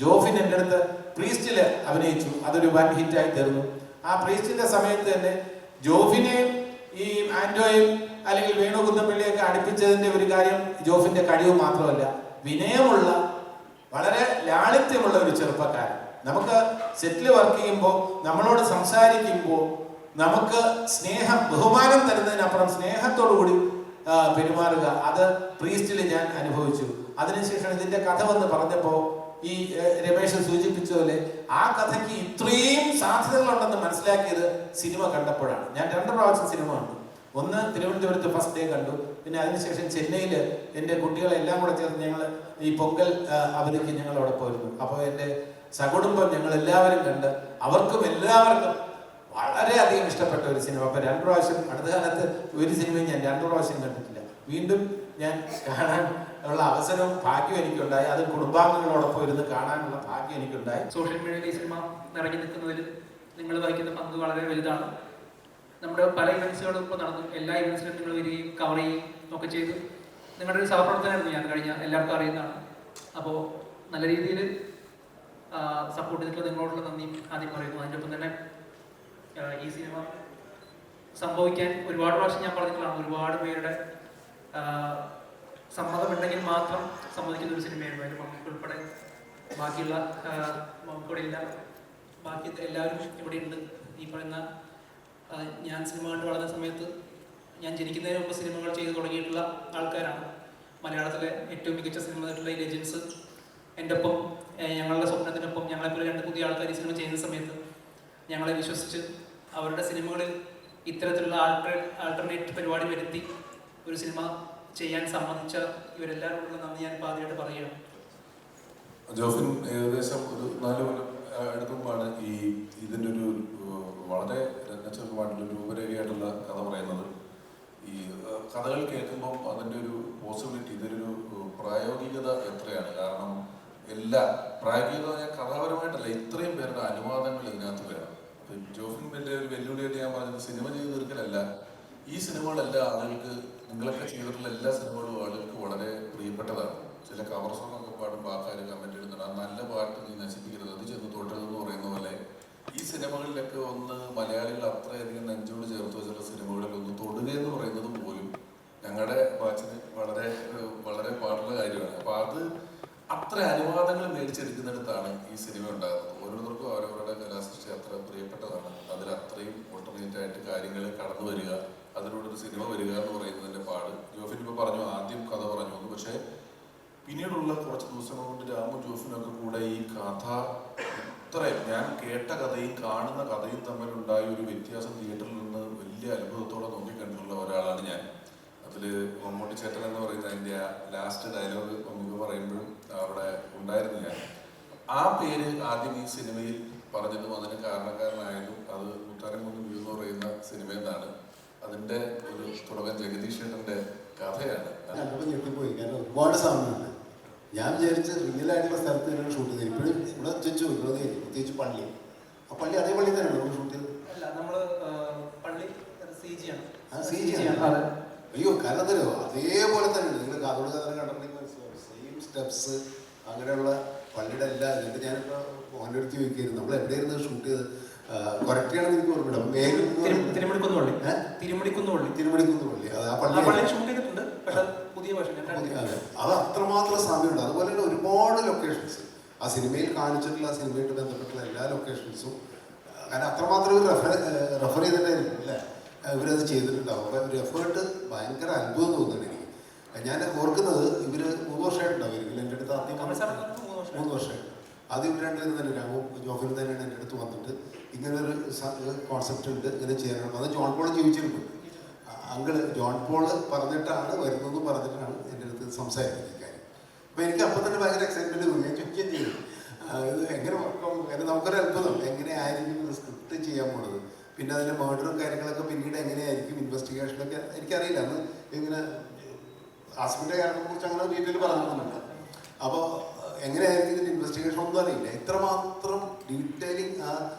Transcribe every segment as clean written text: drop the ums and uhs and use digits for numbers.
ജോഫിൻ എൻ്റെ അടുത്ത് പ്രീസ്റ്റിൽ അഭിനയിച്ചു, അതൊരു വൻ ഹിറ്റായി തീർന്നു. ആ പ്രീസ്റ്റിന്റെ സമയത്ത് തന്നെ ജോഫിനെയും ഈ ആന്റോയും അല്ലെങ്കിൽ വേണു കുന്നപ്പള്ളിയൊക്കെ അടുപ്പിച്ചതിന്റെ ഒരു കാര്യം ജോഫിന്റെ കഴിവ് മാത്രമല്ല, വിനയമുള്ള വളരെ ലാളിത്യമുള്ള ഒരു ചെറുപ്പക്കാരൻ. നമുക്ക് സെറ്റിൽ വർക്ക് ചെയ്യുമ്പോൾ നമ്മളോട് സംസാരിക്കുമ്പോൾ നമുക്ക് സ്നേഹം, ബഹുമാനം തരുന്നതിനപ്പുറം സ്നേഹത്തോടു കൂടി പെരുമാറുക, അത് പ്രീസ്റ്റിൽ ഞാൻ അനുഭവിച്ചു. അതിനുശേഷം ഇതിന്റെ കഥ വന്ന് പറഞ്ഞപ്പോൾ ഈ രമേശ് സൂചിപ്പിച്ചതുപോലെ ആ കഥയ്ക്ക് ഇത്രയും സാധ്യതകളുണ്ടെന്ന് മനസ്സിലാക്കിയത് സിനിമ കണ്ടപ്പോഴാണ്. ഞാൻ 2 പ്രാവശ്യം സിനിമ കണ്ടു. ഒന്ന് തിരുവനന്തപുരത്ത് ഫസ്റ്റ് ഡേ കണ്ടു, പിന്നെ അതിനുശേഷം ചെന്നൈയിൽ എൻ്റെ കുട്ടികളെല്ലാം കൂടെ ചേർന്ന് ഞങ്ങൾ ഈ പൊങ്കൽ അവധിക്ക് ഞങ്ങൾ അവിടെ പോയിരുന്നു. അപ്പോൾ എൻ്റെ സകുടുംബം ഞങ്ങൾ എല്ലാവരും കണ്ട് അവർക്കും എല്ലാവർക്കും വളരെയധികം ഇഷ്ടപ്പെട്ട ഒരു സിനിമ. അപ്പോൾ 2 പ്രാവശ്യം, അടുത്ത കാലത്ത് ഒരു സിനിമയും ഞാൻ 2 പ്രാവശ്യം കണ്ടിട്ടില്ല. വീണ്ടും ഞാൻ കാണാൻ ഉള്ള അവസരവും ഭാഗ്യം എനിക്കുണ്ടായി. അത് കുടുംബാംഗങ്ങളോടൊപ്പം ഇരുന്ന് കാണാനുള്ള ഭാഗ്യം എനിക്കുണ്ടായി. സോഷ്യൽ മീഡിയയിൽ ഈ സിനിമ നിറഞ്ഞു നിൽക്കുന്നതിൽ നിങ്ങൾ വഹിക്കുന്ന പങ്ക് വളരെ വലുതാണ്. നമ്മുടെ പല ഇവൻറ്റ്സുകളും ഇപ്പോൾ നടന്നു. എല്ലാ ഇവൻറ്റ്സിലും നിങ്ങൾ വരികയും കവർ ചെയ്യുകയും ഒക്കെ ചെയ്തു. നിങ്ങളുടെ ഒരു സഹപ്രവർത്തനമായിരുന്നു ഞാൻ കഴിഞ്ഞ എല്ലാവർക്കും അറിയുന്നതാണ്. അപ്പോൾ നല്ല രീതിയിൽ സപ്പോർട്ട് ചെയ്തിട്ടുള്ള നിങ്ങളോടുള്ള നന്ദി ആദ്യം പറയുന്നു. അതിൻ്റെ ഒപ്പം തന്നെ ഈ സിനിമ സംഭവിക്കാൻ ഒരുപാട് പ്രാവശ്യം ഞാൻ പറഞ്ഞിട്ടുള്ളതാണ്. ഒരുപാട് പേരുടെ സമ്മതമുണ്ടെങ്കിൽ മാത്രം സമ്മതിക്കുന്ന ഒരു സിനിമയായിരുന്നു. അതിൽ മമ്മൂക്ക് ഉൾപ്പെടെ ബാക്കിയുള്ള മമ്മൂക്കൂടെ ഇല്ല, ബാക്കി എല്ലാവരും ഇവിടെ ഉണ്ട്. ഈ പറയുന്ന ഞാൻ സിനിമ കണ്ട് വളർന്ന സമയത്ത് ഞാൻ ജനിക്കുന്നതിന് മുമ്പ് സിനിമകൾ ചെയ്ത് തുടങ്ങിയിട്ടുള്ള ആൾക്കാരാണ്. മലയാളത്തിലെ ഏറ്റവും മികച്ച സിനിമയായിട്ടുള്ള ഈ ലെജൻസ് എൻ്റെ ഒപ്പം, ഞങ്ങളുടെ സ്വപ്നത്തിനൊപ്പം ഞങ്ങളെപ്പോലെ 2 പുതിയ ആൾക്കാർ ഈ സിനിമ ചെയ്യുന്ന സമയത്ത് ഞങ്ങളെ വിശ്വസിച്ച് അവരുടെ സിനിമകളിൽ ഇത്തരത്തിലുള്ള ആൾട്ടർനേറ്റ് പരിപാടി വരുത്തി ഒരു സിനിമ ചെയ്യാൻ സമ്മതിച്ച ഇവരെല്ലാവരോടുള്ള നന്ദി ഞാൻ ആദ്യമായിട്ട് പറയുകയാണ്. ജോഫിൻ ഏകദേശം ഒരു 4 കൊല്ലം അടുത്തുമ്പാണ് ഈ ഇതിൻ്റെ ഒരു വളരെ രചനാത്മകമായിട്ടുള്ള രൂപരേഖയായിട്ടുള്ള കഥ പറയുന്നത്. ഈ കഥകൾ കേൾക്കുമ്പം അതിൻ്റെ ഒരു പോസിബിലിറ്റി, ഇതൊരു പ്രായോഗികത എത്രയാണ്. കാരണം പ്രായോഗികത കഥാപരമായിട്ടല്ല, ഇത്രയും പേരുടെ അനുവാദങ്ങൾ ഇതിനകത്ത് വേണം. ജോഫിൻ വലിയ ഒരു വെല്ലുവിളിയായിട്ട് ഞാൻ പറഞ്ഞത് സിനിമ ചെയ്ത് തീർക്കലല്ല, ഈ സിനിമകളെല്ലാം ആളുകൾക്ക്, നിങ്ങളൊക്കെ ചെയ്തിട്ടുള്ള എല്ലാ സിനിമകളും ആളുകൾക്ക് വളരെ പ്രിയപ്പെട്ടതാണ്. ചില കവർ സോങ്ങൊക്കെ പാടുമ്പോൾ ആൾക്കാർ കമന്റ് ഇടുന്നുണ്ട്, ആ നല്ല പാട്ട് നീ നശിപ്പിക്കരുത്, അത് ചെന്ന് തൊട്ടതെന്ന് പറയുന്ന പോലെ ഈ സിനിമകളിലൊക്കെ ഒന്ന് മലയാളികൾ അത്രയധികം നെഞ്ചോട് ചേർത്ത് വെച്ചുള്ള സിനിമകളിൽ ഒന്ന് തൊടുകയെന്ന് പറയുന്നത് പോലും ഞങ്ങളുടെ വാച്ചിന് വളരെ വളരെ പാടുള്ള കാര്യമാണ്. അപ്പൊ അത് അത്ര അനുവാദങ്ങൾ മേടിച്ചെടുക്കുന്നിടത്താണ് ഈ സിനിമ ഉണ്ടാകുന്നത്. ഓരോരുത്തർക്കും അവരവരുടെ കലാസൃഷ്ടി അത്ര പ്രിയപ്പെട്ടതാണ്. അതിൽ അത്രയും ഓൾട്ടർനേറ്റ് ആയിട്ട് കാര്യങ്ങൾ കടന്നു വരിക, അതിലൂടെ ഒരു സിനിമ വരിക എന്ന് പറയുന്നതിന്റെ പാട്. ജോഫിൻ ഇപ്പോൾ പറഞ്ഞു, ആദ്യം കഥ പറഞ്ഞു വന്നു, പക്ഷെ പിന്നീടുള്ള കുറച്ച് ദിവസങ്ങൾ കൊണ്ട് രാമും ജോഫിനൊക്കെ കൂടെ ഈ കഥ ഇത്രയും, ഞാൻ കേട്ട കഥയും കാണുന്ന കഥയും തമ്മിലുണ്ടായ ഒരു വ്യത്യാസം തിയേറ്ററിൽ നിന്ന് വലിയ അത്ഭുതത്തോടെ നോക്കിക്കണ്ടിട്ടുള്ള ഒരാളാണ് ഞാൻ. അതിൽ മമ്മൂട്ടി ചേട്ടൻ എന്ന് പറയുന്ന അതിൻ്റെ ലാസ്റ്റ് ഡയലോഗ് നമുക്ക് പറയുമ്പോഴും അവിടെ ഉണ്ടായിരുന്നു ഞാൻ. ആ പേര് ആദ്യം ഈ സിനിമയിൽ പറഞ്ഞതും അതിന് കാരണക്കാരനായതും അത് മുത്താരംകുന്ന് വ്യൂ എന്ന് പറയുന്ന സിനിമയിൽ നിന്നാണ്. അതിൻ്റെ ഒരു തുടക്കം ജഗദീഷ് ചേട്ടൻ്റെ കഥയാണ്. ഞെട്ടിപ്പോയി, കാരണം ഒരുപാട് സമയമുണ്ട്. ഞാൻ വിചാരിച്ച് റിയലായിട്ടുള്ള സ്ഥലത്ത് തന്നെയാണ് ഷൂട്ട് ചെയ്തത്. ഇപ്പോഴും ഇവിടെ വെച്ചു പ്രത്യേകിച്ച് പള്ളി, ആ പള്ളി അതേ പള്ളി തന്നെയാണ് നമ്മൾ ഷൂട്ട് ചെയ്തത്. അയ്യോ, കാരണം തരുമോ അതേപോലെ തന്നെയാണ്. നിങ്ങൾ കാതോട് കഥ കണ്ടിട്ടുണ്ടെങ്കിൽ സെയിം സ്റ്റെപ്സ് അങ്ങനെയുള്ള പള്ളിയുടെ എല്ലാം. എന്നിട്ട് ഞാനിപ്പോൾ മോൻ്റെ അടുത്ത് ചോദിക്കായിരുന്നു, നമ്മൾ എവിടെയായിരുന്നു ഷൂട്ട് ചെയ്തത്, കൊരട്ടിയാണെന്ന് എനിക്ക് ഓർമ്മയില്ല. തിരുമണിക്കുന്ന് പള്ളി, അത് ആ പള്ളി ഷൂട്ട് ചെയ്തിട്ടുണ്ട്. അതെ, അത് അത്രമാത്രം സമയമുണ്ട്. അതുപോലെ തന്നെ ഒരുപാട് ലൊക്കേഷൻസ് ആ സിനിമയിൽ കാണിച്ചിട്ടുള്ള, ആ സിനിമയായിട്ട് ബന്ധപ്പെട്ടുള്ള എല്ലാ ലൊക്കേഷൻസും, കാരണം അത്രമാത്രം ഒരു റെഫർ ചെയ്തിട്ടായിരിക്കും അല്ലേ ഇവരത് ചെയ്തിട്ടുണ്ടാവും. അപ്പോൾ ഒരു എഫേർട്ട് ഭയങ്കര അത്ഭുതം തോന്നുന്നുണ്ട് എനിക്ക്. ഞാൻ ഓർക്കുന്നത് ഇവർ 3 വർഷമായിട്ടുണ്ടാവും എൻ്റെ അടുത്ത് ആദ്യം 3 വർഷമായിട്ട് ആദ്യം ഇവർ രണ്ടുപേരും തന്നെ, രാമു ജോഫിൻ തന്നെയാണ് എൻ്റെ അടുത്ത് വന്നിട്ട് ഇങ്ങനൊരു കോൺസെപ്റ്റ് ഉണ്ട്, ഇങ്ങനെ ചെയ്യാനാണ്. അത് ജോൺ പോൾ ജീവിച്ചിട്ടുണ്ട്. അങ്കിള് ജോൺ പോൾ പറഞ്ഞിട്ടാണ് വരുന്നതെന്ന് പറഞ്ഞിട്ടാണ് എൻ്റെ അടുത്ത് സംസാരിക്കുന്നത് ഈ കാര്യം. അപ്പോൾ എനിക്ക് അപ്പം തന്നെ ഭയങ്കര എക്സൈറ്റ്മെൻറ്റ് തോന്നി. ഞാൻ ചോദിക്കുകയും ചെയ്തു ഇത് എങ്ങനെ വർക്കാവും, കാരണം നമുക്കൊരു അത്ഭുതം എങ്ങനെ ആയിരിക്കും സ്ക്രിപ്റ്റ് ചെയ്യാൻ പോണത്, പിന്നെ അതിൻ്റെ മേർഡറും കാര്യങ്ങളൊക്കെ പിന്നീട് എങ്ങനെയായിരിക്കും ഇൻവെസ്റ്റിഗേഷനൊക്കെ എനിക്കറിയില്ല. അന്ന് ഇങ്ങനെ ആസ്മിൻ്റെ കാര്യങ്ങളെ കുറിച്ച് അങ്ങനെ ഡീറ്റെയിൽ പറഞ്ഞിട്ടുണ്ട്. അപ്പോൾ എങ്ങനെയായിരിക്കും ഇതിൻ്റെ ഇൻവെസ്റ്റിഗേഷൻ ഒന്നും അറിയില്ല. ഇത്രമാത്രം ഡീറ്റെയിലിംഗ് ആ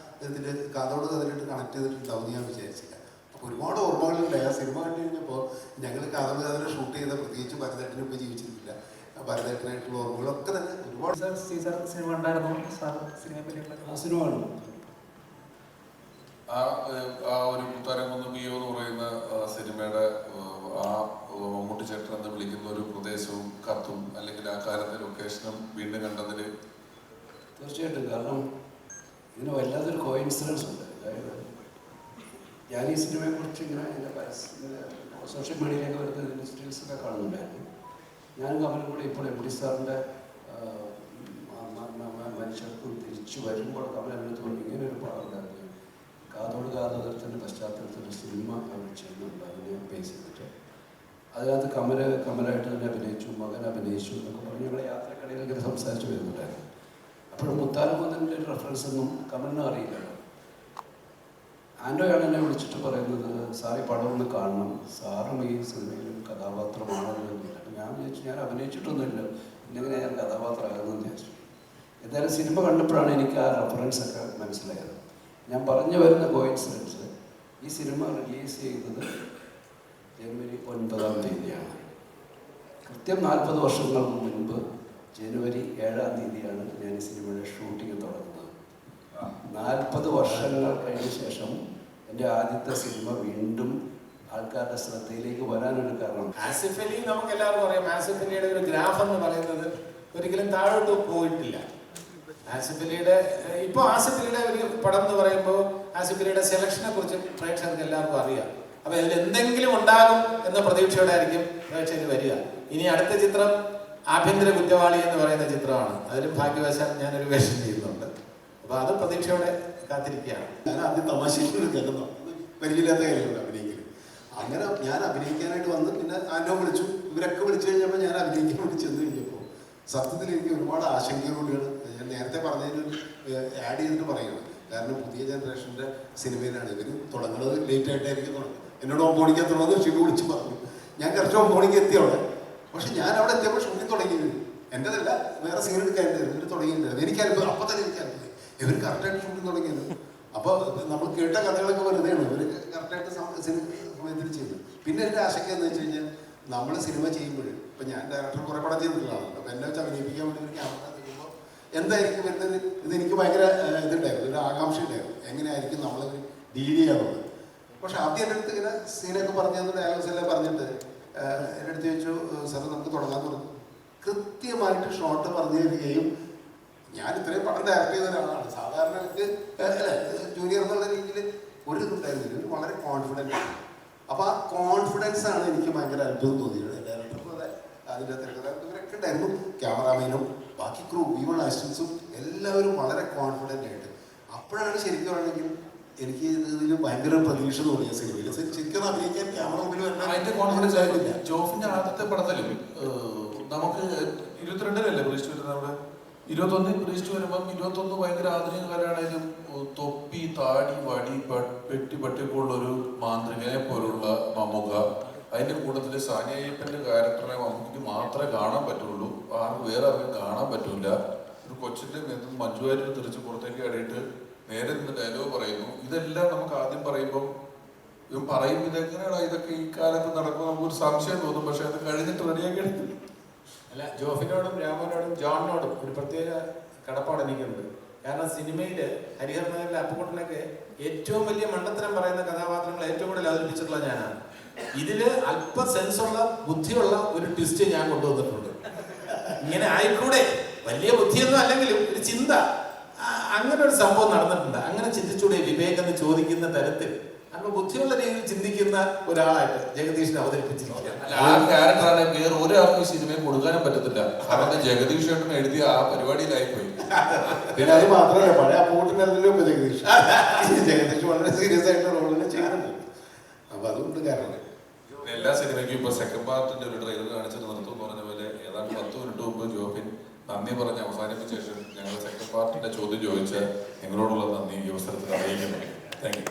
ഇതിൻ്റെ കഥയോട് കഥയിലിട്ട് കണക്ട് ചെയ്തിട്ടുണ്ടാവും ഞാൻ വിചാരിച്ചില്ല. അപ്പോൾ ഒരുപാട് ഓർമ്മകളുണ്ടായി. ആ സിനിമ കണ്ടു കഴിഞ്ഞപ്പോൾ ഞങ്ങൾ കഥയോട് കഥയിൽ ഷൂട്ട് ചെയ്ത, പ്രത്യേകിച്ച് ഭരതേട്ടനും ഇപ്പോൾ ജീവിച്ചിരിക്കില്ല, ഭരതേട്ടനായിട്ടുള്ള ഓർമ്മകളൊക്കെ തന്നെ ഒരുപാട്. സീസർ സിനിമ ഉണ്ടായിരുന്നു സാർ സിനിമയെ പറ്റിയുള്ള സിനിമ കാണും. ആ ഒരു മുത്താരംകുന്ന് പിയോ എന്ന് പറയുന്ന സിനിമയുടെ ആ മമ്മൂട്ടി ചേട്ടൻ എന്ന് വിളിക്കുന്ന ഒരു പ്രദേശവും കത്തും അല്ലെങ്കിൽ ആ കാലത്തെ ലൊക്കേഷനും വീണ്ടും കണ്ടതിൽ തീർച്ചയായിട്ടും. കാരണം ഇതിന് വല്ലാത്തൊരു കോയിൻസിഡൻസ് ഉണ്ട്. അതായത് ഞാൻ ഈ സിനിമയെക്കുറിച്ച് ഇങ്ങനെ എൻ്റെ സോഷ്യൽ മീഡിയയിലേക്ക് വരുന്ന ഇതിൻ്റെ സ്റ്റിൽസൊക്കെ കാണുന്നുണ്ടായിരുന്നു. ഞാനും കമലും കൂടി ഇപ്പോൾ എം ഡി സാറിൻ്റെ മനുഷ്യർക്കും തിരിച്ചു വരുമ്പോൾ കമൽ എൻ്റെ അടുത്ത് പറഞ്ഞു ഇങ്ങനെ ഒരു പടം ഉണ്ടായിരുന്നു, കാതോട് കാതോദരത്തിൻ്റെ പശ്ചാത്തലത്തിൽ സിനിമ അവർ ചെയ്യുന്നുണ്ട്, അതിനെ ബേസ് ചെയ്തിട്ട് അതിനകത്ത് കമലായിട്ട് തന്നെ അഭിനയിച്ചു, മകൻ അഭിനയിച്ചു എന്നൊക്കെ പറഞ്ഞ് ഞങ്ങളെ യാത്രക്കിടയിൽ ഇങ്ങനെ സംസാരിച്ച് വരുന്നുണ്ടായിരുന്നു. അപ്പോഴും മുത്താരംകുന്നിൻ്റെ ഒരു റെഫറൻസ് ഒന്നും കമലിനും അറിയില്ലല്ലോ. ആൻഡോയാണ് എന്നെ വിളിച്ചിട്ട് പറയുന്നത്, സാർ ഈ പടം ഒന്ന് കാണണം, സാറും ഈ സിനിമയിലും കഥാപാത്രമാണെന്ന് തോന്നിയിട്ട്. അപ്പം ഞാൻ വിചാരിച്ചു ഞാൻ അഭിനയിച്ചിട്ടൊന്നുമില്ല, പിന്നെങ്ങനെ ഞാൻ കഥാപാത്രമാകുമെന്ന് വിചാരിച്ചു. എന്തായാലും സിനിമ കണ്ടപ്പോഴാണ് എനിക്ക് ആ റെഫറൻസൊക്കെ മനസ്സിലായത്. ഞാൻ പറഞ്ഞു വരുന്ന കോയിൻസിഡൻസ്, ഈ സിനിമ റിലീസ് ചെയ്തത് ജനുവരി 9-ാം തീയതിയാണ്. കൃത്യം 40 വർഷങ്ങൾക്ക് മുൻപ് ജനുവരി 7-ാം തീയതിയാണ് ഞാൻ ഈ സിനിമയുടെ ഷൂട്ടിംഗ് തുടങ്ങുന്നത്. 40 വർഷങ്ങൾ കഴിഞ്ഞ ശേഷം എൻ്റെ ആദ്യത്തെ സിനിമ വീണ്ടും ആൾക്കാരുടെ ശ്രദ്ധയിലേക്ക് വരാനൊരു കാരണം. ആസിഫ് അലി നമുക്ക് എല്ലാവർക്കും അറിയാം. ആസിഫ് അലിയുടെ ഒരു ഗ്രാഫ് എന്ന് പറയുന്നത് ഒരിക്കലും താഴോട്ട് പോയിട്ടില്ല. ആസിഫ് അലിയുടെ ഇപ്പോൾ ആസിഫ് അലിയുടെ ഒരു പടം എന്ന് പറയുമ്പോൾ ആസിഫ് അലിയുടെ സെലക്ഷനെ കുറിച്ച് പ്രേക്ഷകർക്ക് എല്ലാവർക്കും അറിയാം. അപ്പൊ അതിൽ എന്തെങ്കിലും ഉണ്ടാകും എന്ന പ്രതീക്ഷയോടെ ആയിരിക്കും പ്രേക്ഷകർ വരിക. ഇനി അടുത്ത ചിത്രം ആഭ്യന്തര കുറ്റവാളി എന്ന് പറയുന്ന ചിത്രമാണ്. അതിലും ഭാഗ്യവശാൽ ഞാനൊരു വേഷം ചെയ്യുന്നുണ്ട്. അപ്പൊ അത് പ്രതീക്ഷയോടെ കാത്തിരിക്കുകയാണ്. ഞാൻ ആദ്യം തമാശയിൽ കേൾക്കുന്നു, പരിചയമില്ലാത്ത കാര്യമുണ്ട് അഭിനയിക്കൽ. അങ്ങനെ ഞാൻ അഭിനയിക്കാനായിട്ട് വന്ന് പിന്നെ ആൻഡോ വിളിച്ചു, ഇവരൊക്കെ വിളിച്ചു കഴിഞ്ഞപ്പോൾ ഞാൻ അഭിനയിക്കാൻ വേണ്ടി ചെന്ന് കഴിഞ്ഞപ്പോൾ സത്യത്തിൽ എനിക്ക് ഒരുപാട് ആശങ്കയോടെയാണ് ഞാൻ നേരത്തെ പറഞ്ഞതിന് ആഡ് ചെയ്തിട്ട് പറയുന്നത്. കാരണം പുതിയ ജനറേഷൻ്റെ സിനിമയിലാണ് ഇവർ തുടങ്ങുന്നത്, ലേറ്റ് ആയിട്ടായിരിക്കും തുടങ്ങുന്നത്. എന്നോട് 9 മണിക്ക് എത്തണമെന്ന് ഷിബു വിളിച്ച് പറഞ്ഞു. ഞാൻ കറക്റ്റ് 9 മണിക്ക് എത്തി അവിടെ. പക്ഷെ ഞാൻ അവിടെ എത്തിയപ്പോൾ ഷൂട്ടിങ് തുടങ്ങിയിരുന്നു. എൻ്റെതല്ല, വേറെ സീൻ എടുക്കാനായിരുന്നു. ഇവർ തുടങ്ങിയിട്ടുണ്ടായിരുന്നു. എനിക്കനുഭവം അപ്പം തന്നെ എനിക്കനുഭവം ഇവർ കറക്റ്റായിട്ട് ഷൂട്ടിങ് തുടങ്ങിയത്. അപ്പോൾ നമ്മൾ കേട്ട കഥകളൊക്കെ വെറുതെയാണ്, ഇവർ കറക്റ്റായിട്ട് സമയത്തിൽ ചെയ്തു. പിന്നെ എൻ്റെ ആശങ്ക എന്ന് വെച്ച് കഴിഞ്ഞാൽ നമ്മൾ സിനിമ ചെയ്യുമ്പോൾ ഇപ്പം ഞാൻ ഡയറക്ടർ കുറേ പടം ചെയ്തിട്ടുള്ളതാണ്. അപ്പോൾ എന്നെ വെച്ച് അഭിനയിപ്പിക്കാൻ വേണ്ടി ഒരു ക്യാമറ ചെയ്യുമ്പോൾ എന്തായിരിക്കും വരുന്നത്, ഇതെനിക്ക് ഭയങ്കര ഇതുണ്ടായിരുന്നു, ഒരു ആകാംക്ഷ ഉണ്ടായിരുന്നു, എങ്ങനെയായിരിക്കും നമ്മൾ ഡീൽ ചെയ്യാറുള്ളത്. പക്ഷെ ആദ്യം എൻ്റെ അടുത്ത് ഇങ്ങനെ സീനൊക്കെ പറഞ്ഞു തന്നു, ഡയലോഗ്സ് എല്ലാം പറഞ്ഞിട്ട് എൻ്റെ അടുത്ത് ചോദിച്ചു, സാർ നമുക്ക് തുടങ്ങാൻ പറഞ്ഞു. കൃത്യമായിട്ട് ഷോട്ട് പറഞ്ഞു തരികയും, ഞാൻ ഇത്രയും പടം ഡയറക്റ്റ് ചെയ്ത ഒരാളാണ്. സാധാരണ എനിക്ക് ജൂനിയർ എന്നുള്ള രീതിയിൽ ഒരു ഇതുണ്ടായിരുന്നില്ല, ഒരു വളരെ കോൺഫിഡൻ്റ് ആണ്. അപ്പോൾ ആ കോൺഫിഡൻസ് ആണ് എനിക്ക് ഭയങ്കര അത്ഭുതം തോന്നിയത്. ഡയറക്ടർക്കും അതെ, അതിൻ്റെ ഇവരൊക്കെ ഉണ്ടായിരുന്നു, ക്യാമറാമാനും ബാക്കി ക്രൂ ഈവൺ അസിസ്റ്റൻസും എല്ലാവരും വളരെ കോൺഫിഡൻ്റ് ആയിട്ട്. അപ്പോഴാണ് ശരിക്കും ആണെങ്കിൽ എനിക്ക് ഇതിൽ ഭയങ്കര പ്രതീക്ഷ തോന്നിയ സിനിമയിൽ ശരിക്കും അഭിനയിക്കാൻ ക്യാമറ മുമ്പിൽ അതിന്റെ കോൺഫിഡൻസ് ആയിരുന്നില്ല. ജോഫിന്റെ ആദ്യത്തെ പടത്തിലും നമുക്ക് 22-ലല്ലേ പ്രതീക്ഷിച്ചു വരുന്നത്, അവിടെ 21 പ്രതീക്ഷിച്ചു വരുമ്പം 21 ഭയങ്കര ആധുനിക കലയാണെങ്കിലും തൊപ്പി, താടി, വടി, പെട്ടി പട്ടിക്കുള്ളൊരു മാന്ത്രികനെ പോലുള്ള മമ്മൂക്ക, അതിന്റെ കൂട്ടത്തിൽ സാനിയ അയ്യപ്പന്റെ ക്യാരക്ടറിനെ മമ്മൂക്ക് മാത്രമേ കാണാൻ പറ്റുള്ളൂ, ആർക്കും വേറെ ആർക്കും കാണാൻ പറ്റൂല. ഒരു കൊച്ചിന്റെ നേതൃത്വം മഞ്ജുവായിട്ട് തിരിച്ച് പുറത്തേക്ക് ആടിയിട്ട് നേരെ നിന്ന് ഡയലോഗ് പറയുന്നു. ഇതെല്ലാം നമുക്ക് ആദ്യം പറയുമ്പോൾ ഇവൻ പറയും ഇതെങ്ങനെയാണ് ഇതൊക്കെ ഈ കാലത്ത് നടക്കും, നമുക്കൊരു സംശയം തോന്നും. പക്ഷെ അത് കഴിഞ്ഞിട്ട് റെഡിയാക്കി എടുക്കില്ല. അല്ല, ജോഫിനോടും രാമനോടും ജോണിനോടും ഒരു പ്രത്യേക കടപ്പാട് എനിക്കുണ്ട്. കാരണം സിനിമയിൽ ഹരിഹരനഗറിലെ അപ്പുകുട്ടനൊക്കെ ഏറ്റവും വലിയ മണ്ടത്തരം പറയുന്ന കഥാപാത്രങ്ങൾ ഏറ്റവും കൂടുതൽ അവതരിപ്പിച്ചിട്ടുള്ള ഞാനാണ്. ഇതില് അല്പ സെൻസുള്ള ബുദ്ധിയുള്ള ഒരു ട്വിസ്റ്റ് ഞാൻ കൊണ്ടുവന്നിട്ടുണ്ട്. ഇങ്ങനെ ആയിക്കൂടെ, വലിയ ബുദ്ധിയൊന്നും അല്ലെങ്കിലും ഒരു ചിന്ത, അങ്ങനെ ഒരു സംഭവം നടന്നിട്ടുണ്ട്. അങ്ങനെ ചിന്തിച്ചൂടെ വിവേകം എന്ന് ചോദിക്കുന്ന തരത്തിൽ അല്പ ബുദ്ധിയുള്ള രീതിയിൽ ചിന്തിക്കുന്ന ഒരാളായിട്ട് ജഗദീഷിനെ അവതരിപ്പിച്ചിരിക്കുകയാണ്. ആ ക്യാരക്ടറാണ് വേറെ ഒരാൾക്കും ഈ സിനിമയിൽ കൊടുക്കാനും പറ്റത്തില്ല. കാരണം ജഗദീഷ് ചേട്ടൻ എഴുതിയ ആ പരിപാടിയിലായിപ്പോയി. പിന്നെ അത് മാത്രമല്ല, പഴയ അപ്പൂട്ടിനായിരുന്നല്ലോ ഇപ്പൊ ജഗദീഷ്. ജഗദീഷ് വളരെ സീരിയസ് ആയിട്ടുള്ള റോളിനെ ചെയ്യുന്നുണ്ട്. അപ്പൊ അതുകൊണ്ട് കാരണം എല്ലാ സിനിമയ്ക്കും ഇപ്പൊ സെക്കൻഡ് പാർട്ടിന്റെ ഒരു ട്രെയിലർ കാണിച്ചിട്ട് നിർത്തും എന്ന് പറഞ്ഞ പോലെ ഏതാണ്ട് 10 മിനിറ്റ് മുമ്പ് ജോഫിൻ നന്ദി പറഞ്ഞ് അവസാനിപ്പിച്ച ശേഷം ഞങ്ങൾ സെക്കൻഡ് പാർട്ടിന്റെ ചോദ്യം ചോദിച്ച് നിങ്ങളോടുള്ള നന്ദി ഈ അവസരത്തിൽ അറിയിക്കുന്നു. Thank you.